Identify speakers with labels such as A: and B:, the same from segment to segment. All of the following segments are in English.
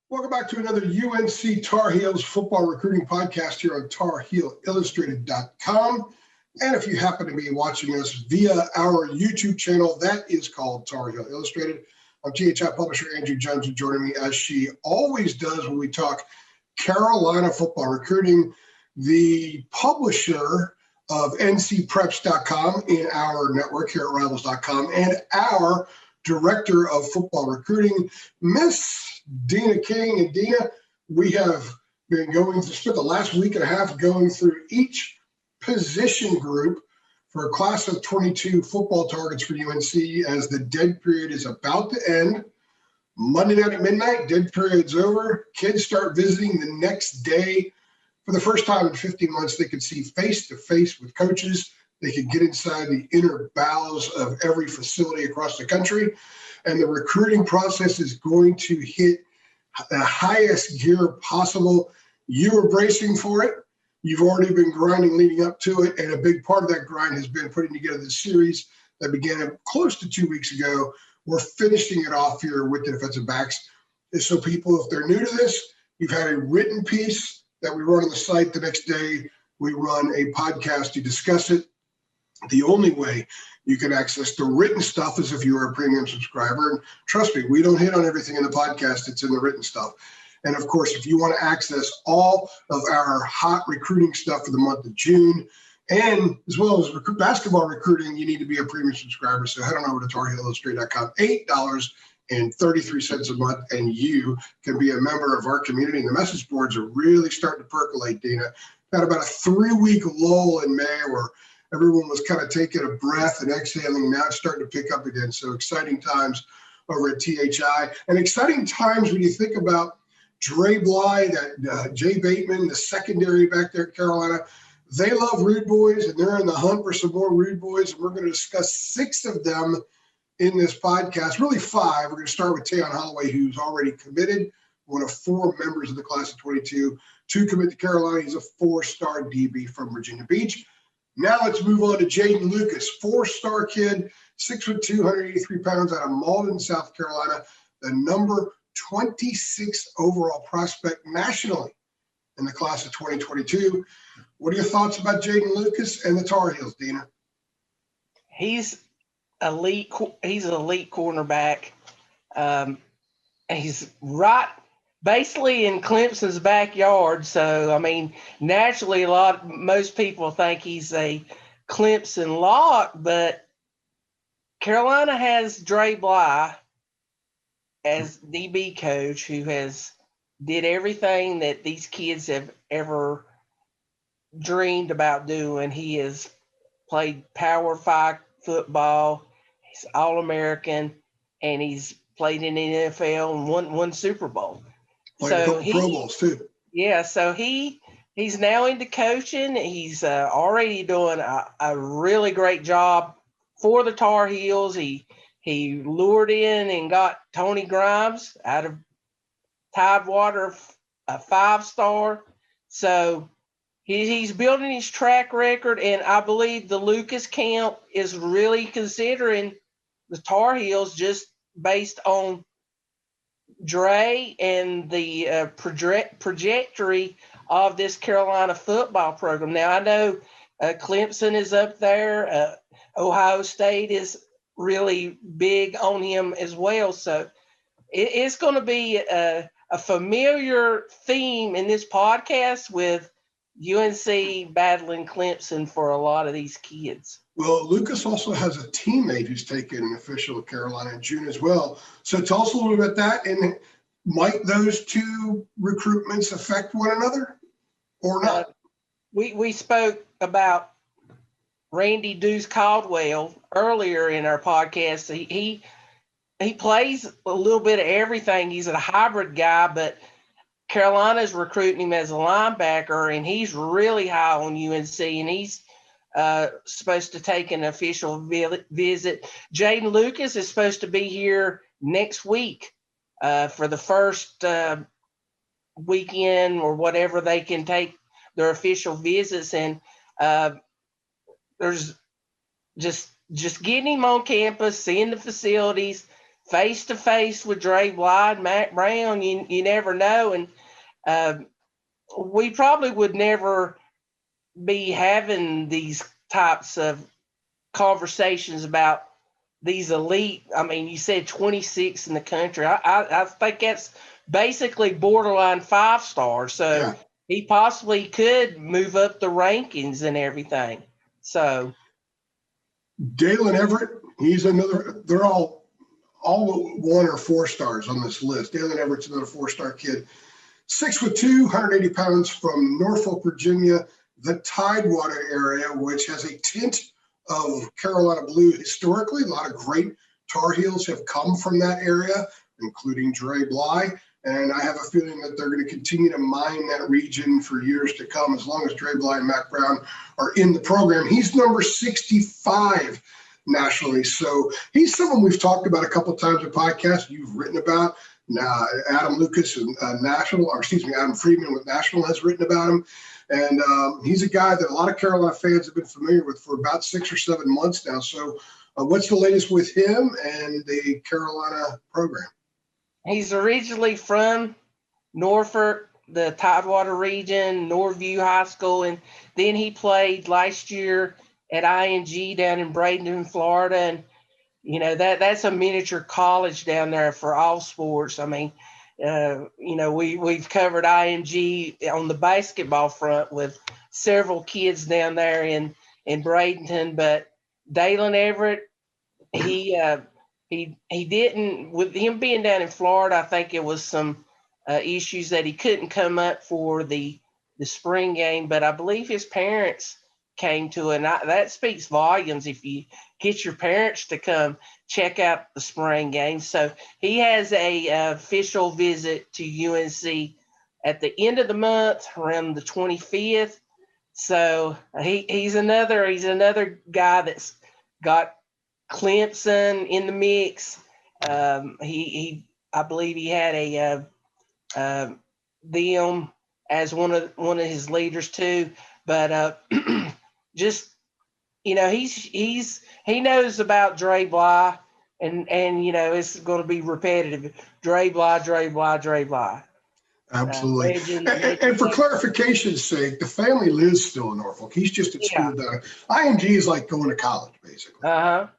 A: Welcome back to another UNC Tar Heels football recruiting podcast here on TarHeelIllustrated.com. And if you happen to be watching us via our YouTube channel, that is called Tar Heel Illustrated. I'm THI publisher Andrew Jones, and joining me as she always does when we talk Carolina football recruiting, the publisher of ncpreps.com in our network here at rivals.com, and our director of football recruiting, Miss Deana King. And Deana, we have been spent the last week and a half going through each position group for a class of 22 football targets for UNC as the dead period is about to end. Monday night at midnight, dead period's over. Kids start visiting the next day. For the first time in 15 months, they could see face-to-face with coaches. They could get inside the inner bowels of every facility across the country. And the recruiting process is going to hit the highest gear possible. You are bracing for it. You've already been grinding leading up to it. And a big part of that grind has been putting together the series that began close to 2 weeks ago. We're finishing it off here with the defensive backs. And so people, if they're new to this, you've had a written piece that we run on the site. The next day, we run a podcast to discuss it. The only way you can access the written stuff is if you are a premium subscriber. And trust me, we don't hit on everything in the podcast. It's in the written stuff. And of course, if you want to access all of our hot recruiting stuff for the month of June, and as well as basketball recruiting, you need to be a premium subscriber. So head on over to TarHeelIllustrated.com, $8.33 a month, and you can be a member of our community. And the message boards are really starting to percolate, Deana. Had about a 3-week lull in May where everyone was kind of taking a breath and exhaling. Now it's starting to pick up again. So exciting times over at THI. And exciting times when you think about Dre Bly, that Jay Bateman, the secondary back there at Carolina. They love Rude Boys, and they're in the hunt for some more Rude Boys. And we're going to discuss 6 of them in this podcast, really 5. We're going to start with Tayon Holloway, who's already committed, one of 4 members of the class of 22 to commit to Carolina. He's a 4-star DB from Virginia Beach. Now let's move on to Jaden Lucas, 4-star kid, 6'2", 183 pounds out of Malden, South Carolina, the number 26 overall prospect nationally in the class of 2022. What are your thoughts about Jaden Lucas and the Tar Heels, Deana?
B: He's elite. He's an elite cornerback. He's right basically in Clemson's backyard. So, I mean, naturally, most people think he's a Clemson lock, but Carolina has Dre Bly as DB coach, who has did everything that these kids have ever dreamed about doing. He has played Power 5 football. He's All-American, and he's played in the NFL and won Super Bowl.
A: Played a couple Pro Bowls too.
B: Yeah, so he's now into coaching. He's already doing a really great job for the Tar Heels. He lured in and got Tony Grimes out of Tidewater, a 5-star. So he's building his track record, and I believe the Lucas camp is really considering the Tar Heels just based on Dre and the trajectory of this Carolina football program. Now, I know Clemson is up there. Ohio State is really big on him as well. So it's going to be a familiar theme in this podcast with UNC battling Clemson for a lot of these kids.
A: Well, Lucas also has a teammate who's taken an official at Carolina in June as well. So tell us a little bit about that. And might those 2 recruitments affect one another or not?
B: We spoke about Randy Deuce Caldwell earlier in our podcast. He plays a little bit of everything. He's a hybrid guy, but Carolina's recruiting him as a linebacker, and he's really high on UNC, and he's supposed to take an official visit. Jaden Lucas is supposed to be here next week for the first weekend or whatever they can take their official visits, and there's just getting him on campus, seeing the facilities, face to face with Dre Bly and Matt Brown, you never know. And we probably would never be having these types of conversations about these elite. I mean, you said 26 in the country. I think that's basically borderline 5-star. So
A: Yeah.
B: he possibly could move up the rankings and everything. So
A: Jalen Everett, he's another. They're all 1 or 4 stars on this list. Jalen Everett's another 4-star kid. 6'2", 180 pounds, from Norfolk, Virginia, the Tidewater area, which has a tint of Carolina blue historically. A lot of great Tar Heels have come from that area, including Dre Bly. And I have a feeling that they're going to continue to mine that region for years to come, as long as Dre Bly and Mac Brown are in the program. He's number 65 nationally. So he's someone we've talked about a couple of times in podcasts. You've written about. Adam Lucas and Adam Friedman with National has written about him. And he's a guy that a lot of Carolina fans have been familiar with for about 6 or 7 months now. So what's the latest with him and the Carolina program?
B: he's originally from Norfolk, the Tidewater region, Norview High School, and then he played last year at ING down in Bradenton, Florida. And that's a miniature college down there for all sports. I mean, we've covered IMG on the basketball front with several kids down there in Bradenton, but Jalen Everett, he didn't, with him being down in Florida. I think it was some issues that he couldn't come up for the spring game, but I believe his parents came to it. And that speaks volumes if you get your parents to come check out the spring game. So he has a official visit to UNC at the end of the month, around the 25th. So he's another guy that's got Clemson in the mix. I believe he had them as one of his leaders too. But just he knows about Dre Bly, and it's going to be repetitive. Dre Bly, Dre Bly, Dre Bly.
A: Absolutely.
B: Legend.
A: And for clarification's sake, the family lives still in Norfolk. He's just at school down. IMG is like going to college, basically. So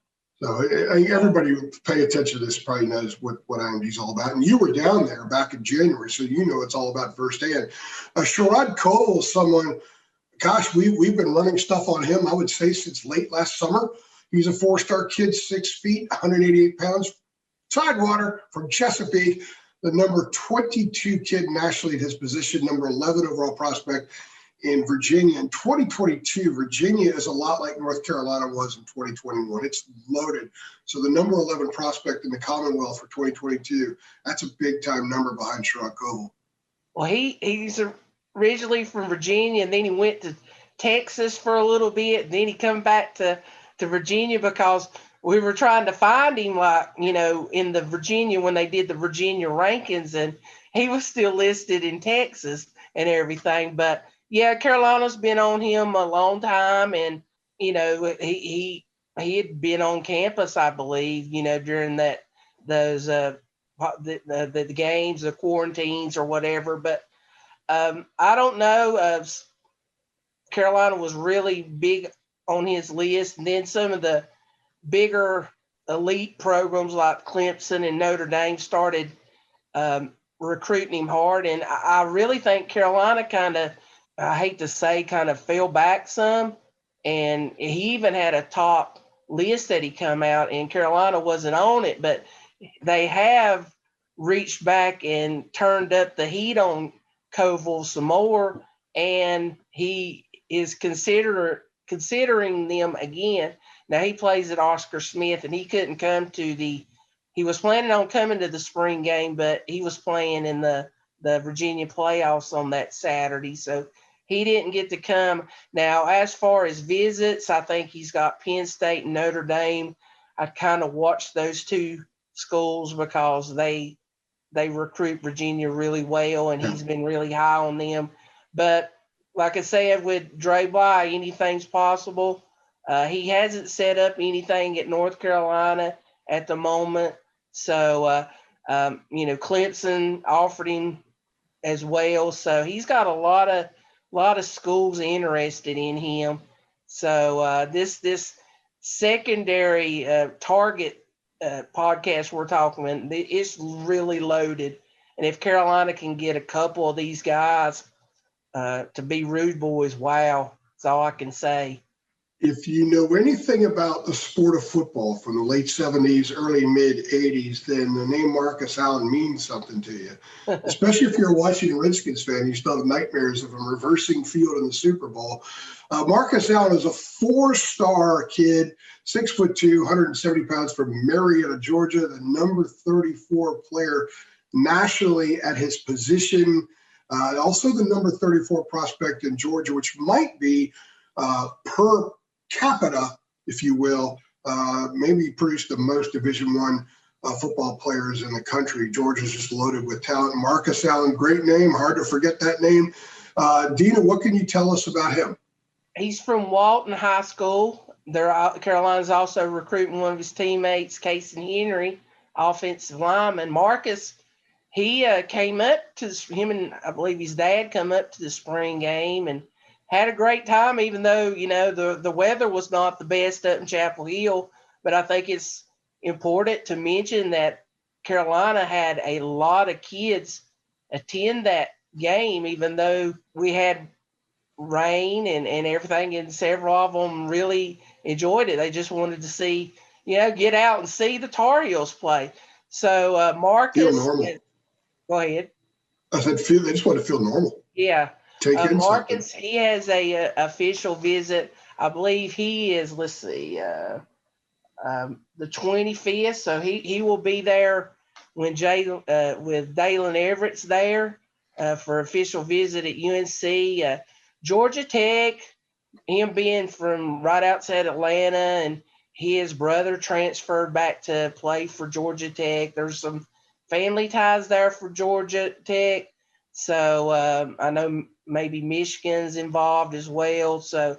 A: everybody who pay attention to this probably knows what IMG is all about. And you were down there back in January, so you know it's all about firsthand. Sherrod Cole, someone, gosh, we've been running stuff on him, I would say, since late last summer. He's a 4-star kid, 6 feet, 188 pounds. Tidewater from Chesapeake, the number 22 kid nationally at his position, number 11 overall prospect in Virginia. In 2022, Virginia is a lot like North Carolina was in 2021. It's loaded. So the number 11 prospect in the Commonwealth for 2022, that's a big-time number behind Sherrod Cole.
B: Well, he's originally from Virginia, and then he went to Texas for a little bit. And then he come back to Virginia because we were trying to find him, in the Virginia, when they did the Virginia rankings, and he was still listed in Texas and everything. But yeah, Carolina's been on him a long time, and he had been on campus, I believe, during those the games, the quarantines or whatever. But I don't know. Carolina was really big on his list, and then some of the bigger elite programs like Clemson and Notre Dame started recruiting him hard. And I really think Carolina kind of, I hate to say, kind of fell back some. And he even had a top list that he come out, and Carolina wasn't on it, but they have reached back and turned up the heat on Koval some more, and he is considering them again. Now he plays at Oscar Smith, and he couldn't come to he was planning on coming to the spring game, but he was playing in the Virginia playoffs on that Saturday, so he didn't get to come. Now, as far as visits, I think he's got Penn State and Notre Dame. I kind of watched those two schools because they recruit Virginia really well, and he's been really high on them. But like I said, with Dre Bly, anything's possible. He hasn't set up anything at North Carolina at the moment. So, Clemson offered him as well. So he's got a lot of schools interested in him. So this secondary target podcast we're talking about, it's really loaded. And if Carolina can get a couple of these guys to be rude boys, wow, that's all I can say.
A: If you know anything about the sport of football from the late 70s, early mid 80s, then the name Marcus Allen means something to you. Especially if you're a Washington Redskins fan, you still have nightmares of him reversing field in the Super Bowl. Marcus Allen is a 4-star kid, 6'2", 170 pounds, from Marietta, Georgia, the number 34 player nationally at his position. Also the number 34 prospect in Georgia, which might be per capita, if you will, maybe produced the most Division I football players in the country. Georgia's just loaded with talent. Marcus Allen, great name, hard to forget that name. Deana, what can you tell us about him?
B: He's from Walton High School. Carolina's also recruiting one of his teammates, Casey Henry, offensive lineman. Marcus, he came up to him, and I believe his dad come up to the spring game and had a great time, even though, the weather was not the best up in Chapel Hill. But I think it's important to mention that Carolina had a lot of kids attend that game, even though we had rain and everything, and several of them really enjoyed it. They just wanted to see, get out and see the Tar Heels play. So Marcus,
A: feel normal.
B: Go ahead.
A: I said, they just want to feel normal.
B: Yeah.
A: Take in
B: Marcus,
A: something.
B: he has a official visit. I believe he is, the 25th. So he will be there when with Jalen Everett's there for official visit at UNC. Georgia Tech, him being from right outside Atlanta, and his brother transferred back to play for Georgia Tech. There's some family ties there for Georgia Tech. So I know maybe Michigan's involved as well. So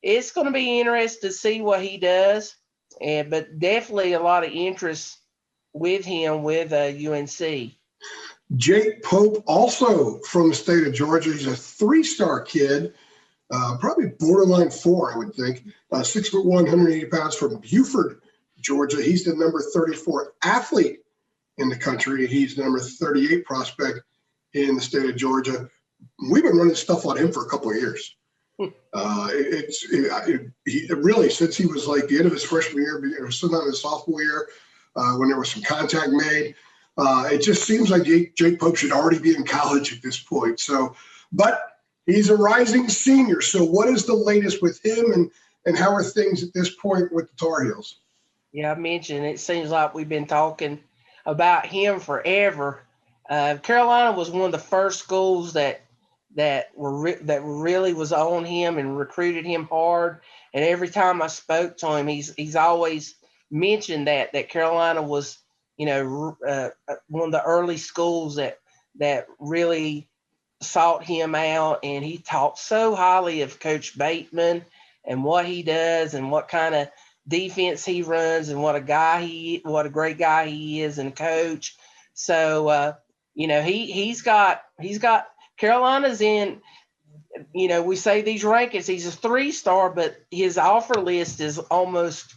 B: it's going to be interesting to see what he does. But definitely a lot of interest with him with UNC.
A: Jake Pope, also from the state of Georgia. He's a 3-star kid, probably borderline 4, I would think. 6'1", 180 pounds, from Buford, Georgia. He's the number 34 athlete in the country. He's the number 38 prospect in the state of Georgia. We've been running stuff on him for a couple of years. He really, since he was like the end of his freshman year, or sometime his sophomore year, when there was some contact made, it just seems like Jake Pope should already be in college at this point. So, but he's a rising senior. So what is the latest with him, and how are things at this point with the Tar Heels?
B: Yeah, I mentioned it seems like we've been talking about him forever. Carolina was one of the first schools that really was on him and recruited him hard. And every time I spoke to him, he's always mentioned that Carolina was, one of the early schools that really sought him out. And he talked so highly of Coach Bateman and what he does and what kind of defense he runs and what a great guy he is and coach. So he's got Carolina's in, we say these rankings, he's a 3-star, but his offer list is almost,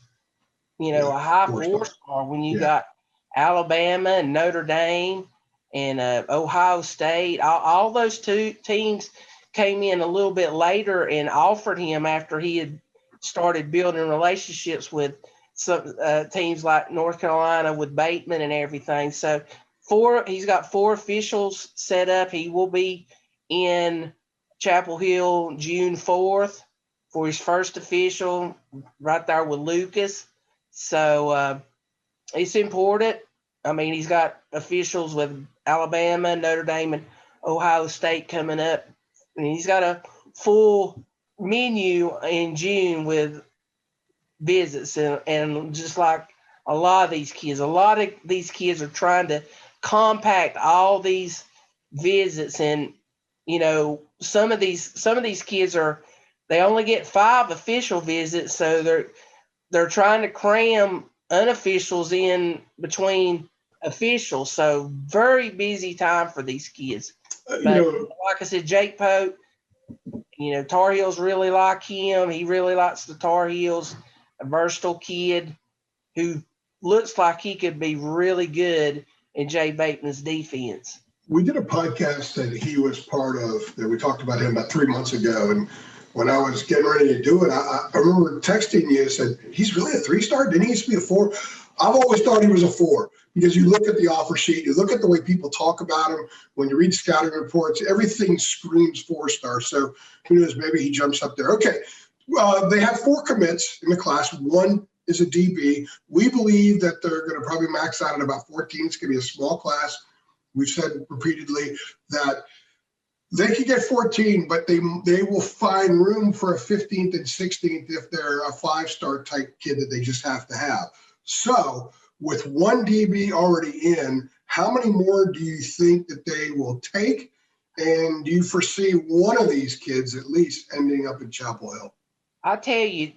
B: a high 4-star when you got Alabama and Notre Dame and Ohio State. All those two teams came in a little bit later and offered him after he had started building relationships with some teams like North Carolina with Bateman and everything. So he's got 4 officials set up. He will be in Chapel Hill June 4th for his first official right there with Lucas. So it's important. I mean, he's got officials with Alabama, Notre Dame, and Ohio State coming up. And he's got a full menu in June with visits. And just like a lot of these kids are trying to compact all these visits. And, some of these kids they only get 5 official visits. So they're trying to cram unofficials in between officials. So very busy time for these kids.
A: You
B: But
A: know,
B: like I said, Jake Pope, Tar Heels really like him. He really likes the Tar Heels. A versatile kid who looks like he could be really good in Jay Bateman's defense.
A: we did a podcast that he was part of that we talked about him about 3 months ago. And when I was getting ready to do it, I remember texting you and said, he's really a 3-star? Didn't he used to be a 4? I've always thought he was a 4 because you look at the offer sheet, you look at the way people talk about him, when you read scouting reports, everything screams 4-star. So who knows, maybe he jumps up there. Okay, they have 4 commits in the class. 1 is a DB. We believe that they're going to probably max out at about 14. It's going to be a small class. We've said repeatedly that they could get 14, but they will find room for a 15th and 16th if they're a 5-star type kid that they just have to have. So with 1 DB already in, how many more do you think that they will take? And do you foresee one of these kids at least ending up in Chapel Hill?
B: I'll tell you,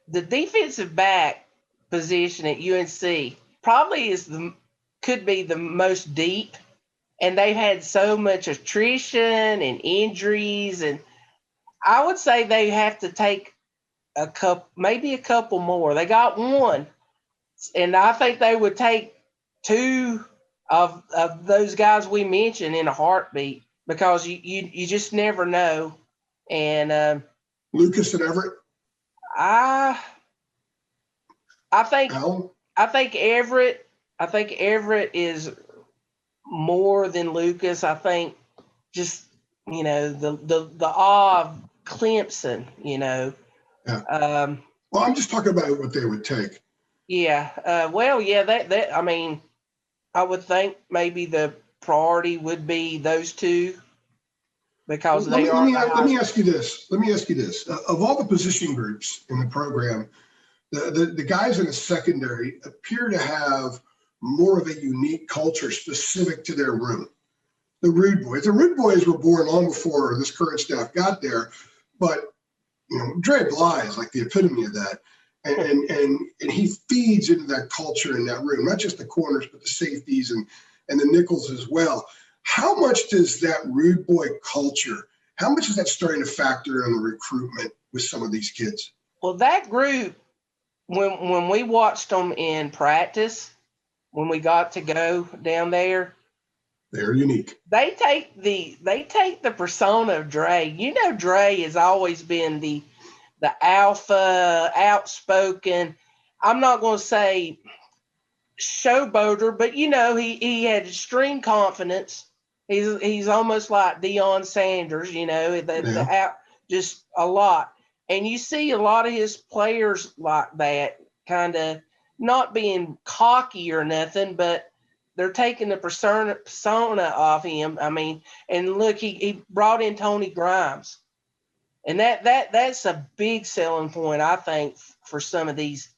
B: the defensive back position at UNC probably could be the most deep, and they've had so much attrition and injuries, and I would say they have to take maybe a couple more. They got 1, and I think they would take 2 of those guys we mentioned in a heartbeat because you just never know. And
A: Lucas and Everett?
B: I think
A: Al?
B: I think Everett is more than Lucas. I think just the awe of Clemson.
A: Yeah. Well, I'm just talking about what they would take.
B: Yeah. That I mean, I would think maybe the priority would be those 2 because
A: let me ask you this. Of all the position groups in the program, the guys in the secondary appear to have more of a unique culture specific to their room. The Rude Boys were born long before this current staff got there, but Dre Bly is like the epitome of that. And he feeds into that culture in that room, not just the corners, but the safeties and the nickels as well. How much does that Rude Boy culture, how much is that starting to factor in the recruitment with some of these kids?
B: Well, that group, when we watched them in practice, when we got to go down there,
A: they're unique.
B: They take the persona of Dre. Dre has always been the alpha, outspoken. I'm not going to say showboater, but he had extreme confidence. He's almost like Deion Sanders. Just a lot. And you see a lot of his players like that, kind of not being cocky or nothing, but they're taking the persona of him. I mean, and look, he brought in Tony Grimes, and that's a big selling point, I think, for some of these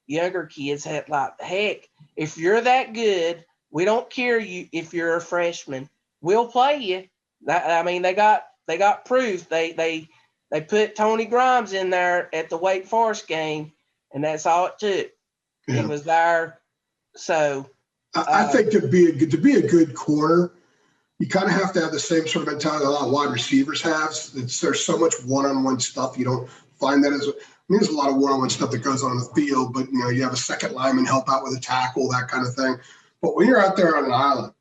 B: younger kids. Like, heck, if you're that good, we don't care if you're a freshman, we'll play you. I mean, they got proof. They put Tony Grimes in there at the Wake Forest game, and that's all it took. Yeah. He was there. So
A: I think to be a good corner, you kind of have to have the same sort of mentality a lot of wide receivers have. There's so much one-on-one stuff. You don't find that there's a lot of one-on-one stuff that goes on in the field, but you have a second lineman help out with a tackle, that kind of thing. But when you're out there on an island,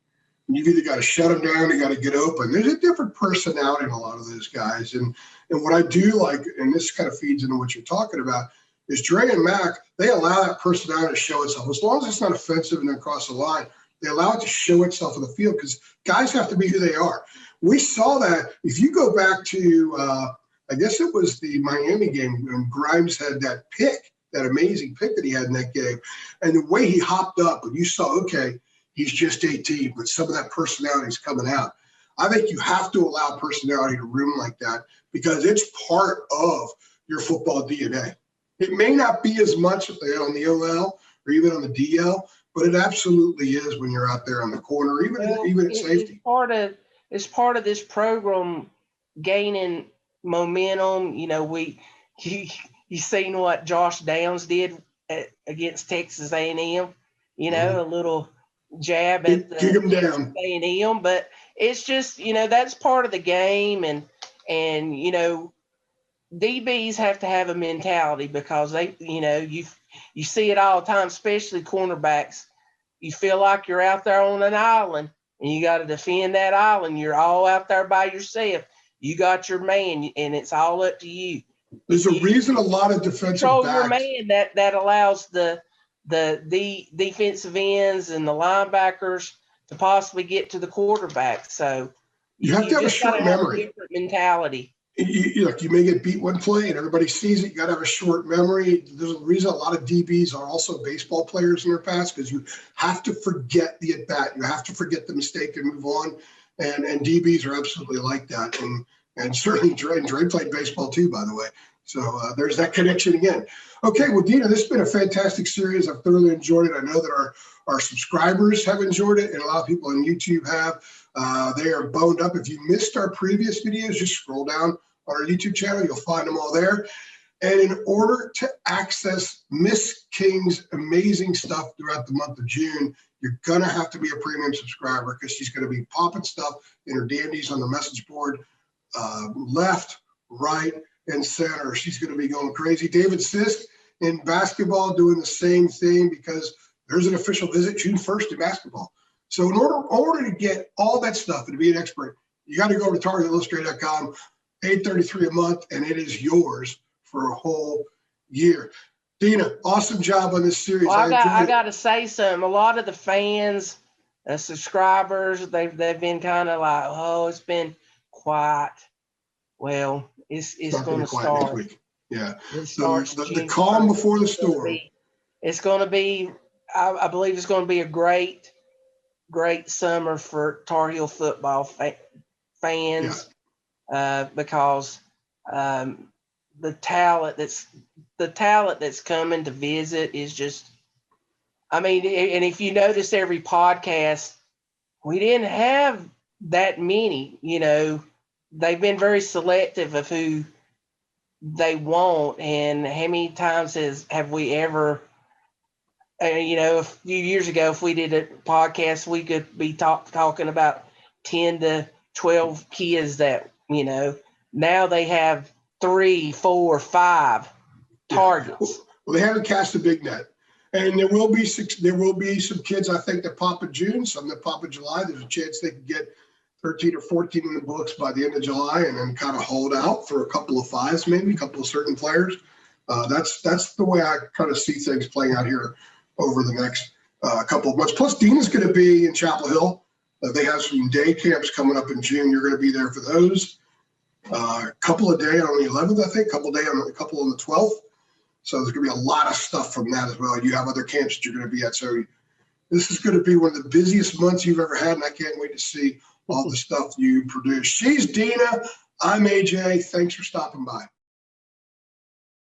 A: you've either got to shut them down, you got to get open. There's a different personality in a lot of those guys. And what I do like, and this kind of feeds into what you're talking about, is Dre and Mac, they allow that personality to show itself. As long as it's not offensive and then cross the line, they allow it to show itself in the field because guys have to be who they are. We saw that. If you go back to, I guess it was the Miami game when Grimes had that pick, that amazing pick that he had in that game, and the way he hopped up, and you saw, okay, he's just 18, but some of that personality is coming out. I think you have to allow personality to room like that because it's part of your football DNA. It may not be as much on the OL or even on the DL, but it absolutely is when you're out there on the corner, even at safety.
B: It's part of this program gaining momentum. You seen what Josh Downs did against Texas A&M. A little jab at the
A: Kick them down.
B: A&M, but it's just, that's part of the game. And, DBs have to have a mentality because they, you see it all the time, especially cornerbacks. You feel like you're out there on an island and you got to defend that island. You're all out there by yourself. You got your man and it's all up to you.
A: There's a reason a lot of defensive
B: control
A: backs.
B: Your man that allows the defensive ends and the linebackers to possibly get to the quarterback. So
A: you have to have a short memory.
B: A different mentality.
A: You may get beat one play and everybody sees it. You got to have a short memory. There's a reason a lot of DBs are also baseball players in their past, because you have to forget the at bat. You have to forget the mistake and move on. And DBs are absolutely like that. And certainly Dre played baseball too, by the way. So there's that connection again. Okay, well, Deana, this has been a fantastic series. I've thoroughly enjoyed it. I know that our subscribers have enjoyed it, and a lot of people on YouTube have. They are boned up. If you missed our previous videos, just scroll down on our YouTube channel. You'll find them all there. And in order to access Miss King's amazing stuff throughout the month of June, you're going to have to be a premium subscriber, because she's going to be popping stuff in her dandies on the message board, left, right, and center. She's going to be going crazy. David Sisk in basketball doing the same thing, because there's an official visit June 1st in basketball. So in order to get all that stuff and to be an expert, you got to go to TarHeelIllustrated.com, $8.33 a month, and it is yours for a whole year. Deana, awesome job on this series.
B: Well, I got to say something. A lot of the fans, subscribers, they've been kind of like, oh, it's been quiet. Well, it's going to start
A: next week. Yeah.
B: So
A: the calm before the storm.
B: It's going to be, I believe it's going to be a great summer for Tar Heel football fans, because the talent that's coming to visit is just, and if you notice every podcast, we didn't have that many, they've been very selective of who they want. And how many times have we ever, a few years ago, if we did a podcast, we could be talking about 10 to 12 kids that, now they have 3, 4, 5 targets.
A: Well, they haven't cast a big net. And there will be some kids, I think, that pop in June, some that pop in July. There's a chance they could get 13 or 14 in the books by the end of July, and then kind of hold out for a couple of 5s, maybe a couple of certain players. That's the way I kind of see things playing out here over the next couple of months. Plus, Deana's going to be in Chapel Hill. They have some day camps coming up in June. You're going to be there for those. A couple a day on the 11th, I think. A couple on the 12th. So there's going to be a lot of stuff from that as well. You have other camps that you're going to be at. So this is going to be one of the busiest months you've ever had, and I can't wait to see all the stuff you produce. She's Deana. I'm AJ. Thanks for stopping by.